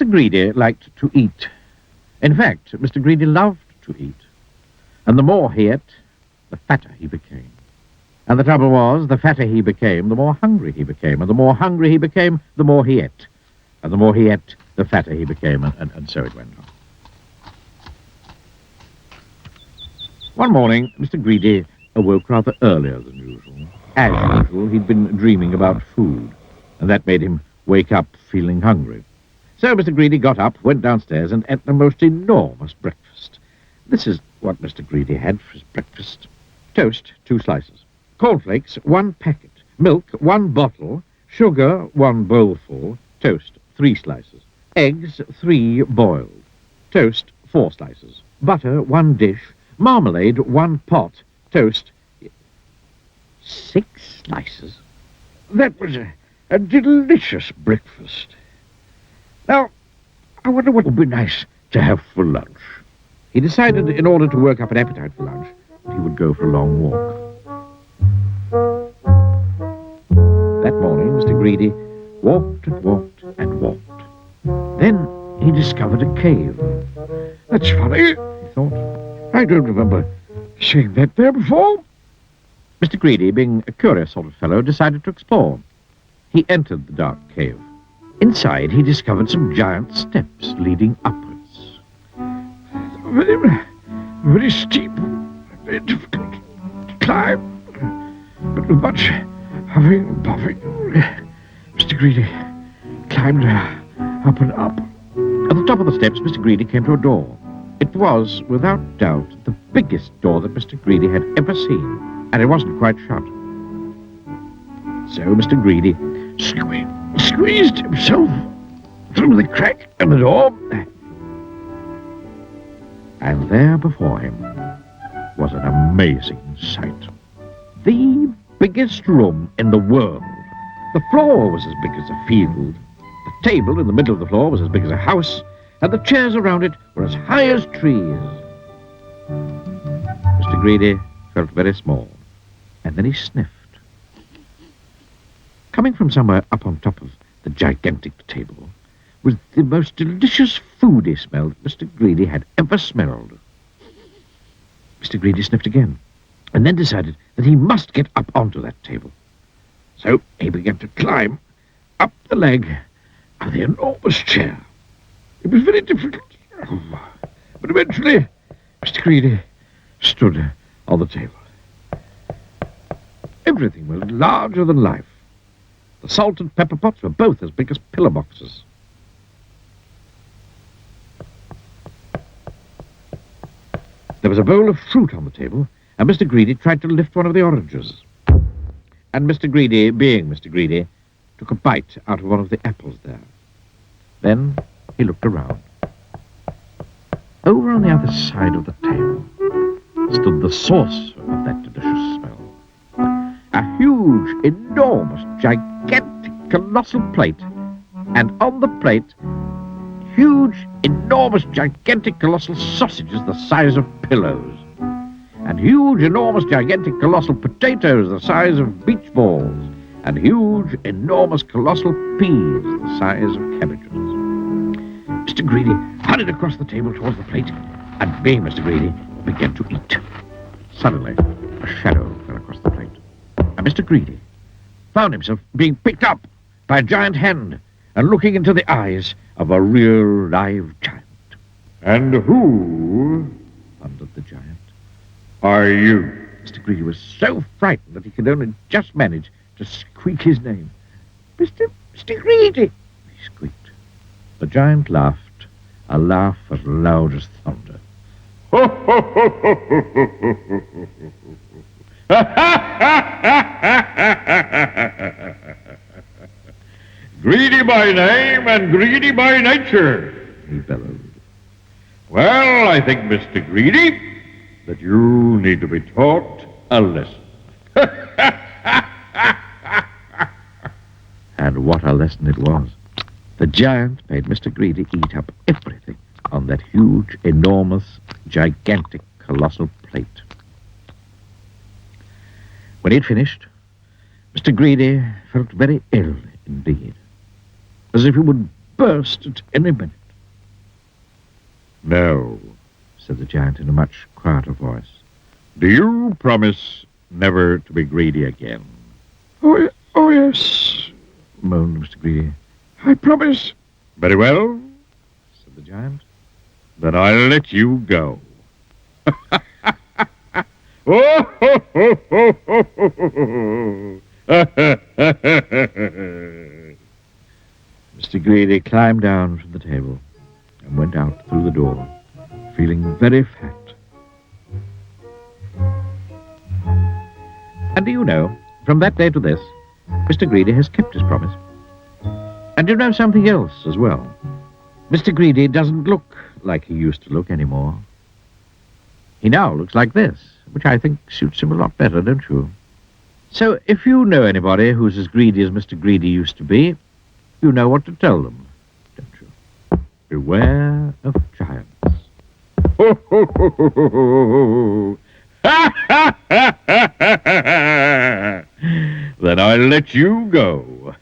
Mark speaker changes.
Speaker 1: Mr. Greedy liked to eat. In fact, Mr. Greedy loved to eat. And the more he ate, the fatter he became. And the trouble was, the fatter he became, the more hungry he became. And the more hungry he became, the more he ate. And the more he ate, the fatter he became. And so it went on. One morning, Mr. Greedy awoke rather earlier than usual. As usual, he'd been dreaming about food, and that made him wake up feeling hungry. So Mr. Greedy got up, went downstairs, and ate the most enormous breakfast. This is what Mr. Greedy had for his breakfast. Toast, 2 slices. Cornflakes, 1 packet. Milk, 1 bottle. Sugar, 1 bowlful. Toast, 3 slices. Eggs, 3 boiled. Toast, 4 slices. Butter, 1 dish. Marmalade, 1 pot. Toast, 6 slices. That was a delicious breakfast. Now, I wonder what would be nice to have for lunch. He decided, in order to work up an appetite for lunch, that he would go for a long walk. That morning, Mr. Greedy walked and walked and walked. Then he discovered a cave. That's funny, he thought. I don't remember seeing that there before. Mr. Greedy, being a curious sort of fellow, decided to explore. He entered the dark cave. Inside, he discovered some giant steps leading upwards. Very steep, very difficult to climb, but with much huffing and puffing. Mr. Greedy climbed up and up. At the top of the steps, Mr. Greedy came to a door. It was, without doubt, the biggest door that Mr. Greedy had ever seen, and it wasn't quite shut. So Mr. Greedy squeezed himself through the crack in the door, and there before him was an amazing sight. The biggest room in the world. The floor was as big as a field. The table in the middle of the floor was as big as a house, and the chairs around it were as high as trees. Mr. Greedy felt very small, and then he sniffed. Coming from somewhere up on top of the gigantic table was the most delicious foody smell that Mr. Greedy had ever smelled. Mr. Greedy sniffed again, and then decided that he must get up onto that table. So he began to climb up the leg of the enormous chair. It was very difficult, but eventually Mr. Greedy stood on the table. Everything was larger than life. The salt and pepper pots were both as big as pillar boxes. There was a bowl of fruit on the table, and Mr. Greedy tried to lift one of the oranges. And Mr. Greedy, being Mr. Greedy, took a bite out of one of the apples there. Then he looked around. Over on the other side of the table stood the source of that delicious smell. A huge, enormous, gigantic, colossal plate, and on the plate, huge, enormous, gigantic, colossal sausages the size of pillows, and huge, enormous, gigantic, colossal potatoes the size of beach balls, and huge, enormous, colossal peas the size of cabbages. Mr. Greedy hurried across the table towards the plate, and being Mr. Greedy, began to eat. Suddenly, a shadow fell across the plate, and Mr. Greedy found himself being picked up by a giant hand and looking into the eyes of a real live giant.
Speaker 2: And who,
Speaker 1: thundered the giant,
Speaker 2: are you?
Speaker 1: Mr. Greedy was so frightened that he could only just manage to squeak his name. Mr. Greedy, he squeaked. The giant laughed, a laugh as loud as thunder.
Speaker 2: Greedy by name and greedy by nature,
Speaker 1: He bellowed.
Speaker 2: Well, I think, Mr. Greedy, that you need to be taught a lesson.
Speaker 1: And what a lesson it was. The giant made Mr. Greedy eat up everything on that huge, enormous, gigantic, colossal plate. When he'd finished, Mr. Greedy felt very ill indeed, as if he would burst at any minute.
Speaker 2: No,
Speaker 1: Said the giant in a much quieter voice.
Speaker 2: do you promise never to be greedy again?
Speaker 1: Oh, yes, moaned Mr. Greedy. I promise,
Speaker 2: Very well,
Speaker 1: said the giant.
Speaker 2: then I'll let you go. Oh, ho, ho, ho, ho, ho,
Speaker 1: Mr. Greedy climbed down from the table and went out through the door, feeling very fat. And do you know, from that day to this, Mr. Greedy has kept his promise. And you know something else as well. Mr. Greedy doesn't look like he used to look anymore. He now looks like this, which I think suits him a lot better, don't you? So if you know anybody who's as greedy as Mr. Greedy used to be, you know what to tell them, don't you? Beware of giants.
Speaker 2: ho, ho, ho, ho, ho, ho. Then I'll let you go.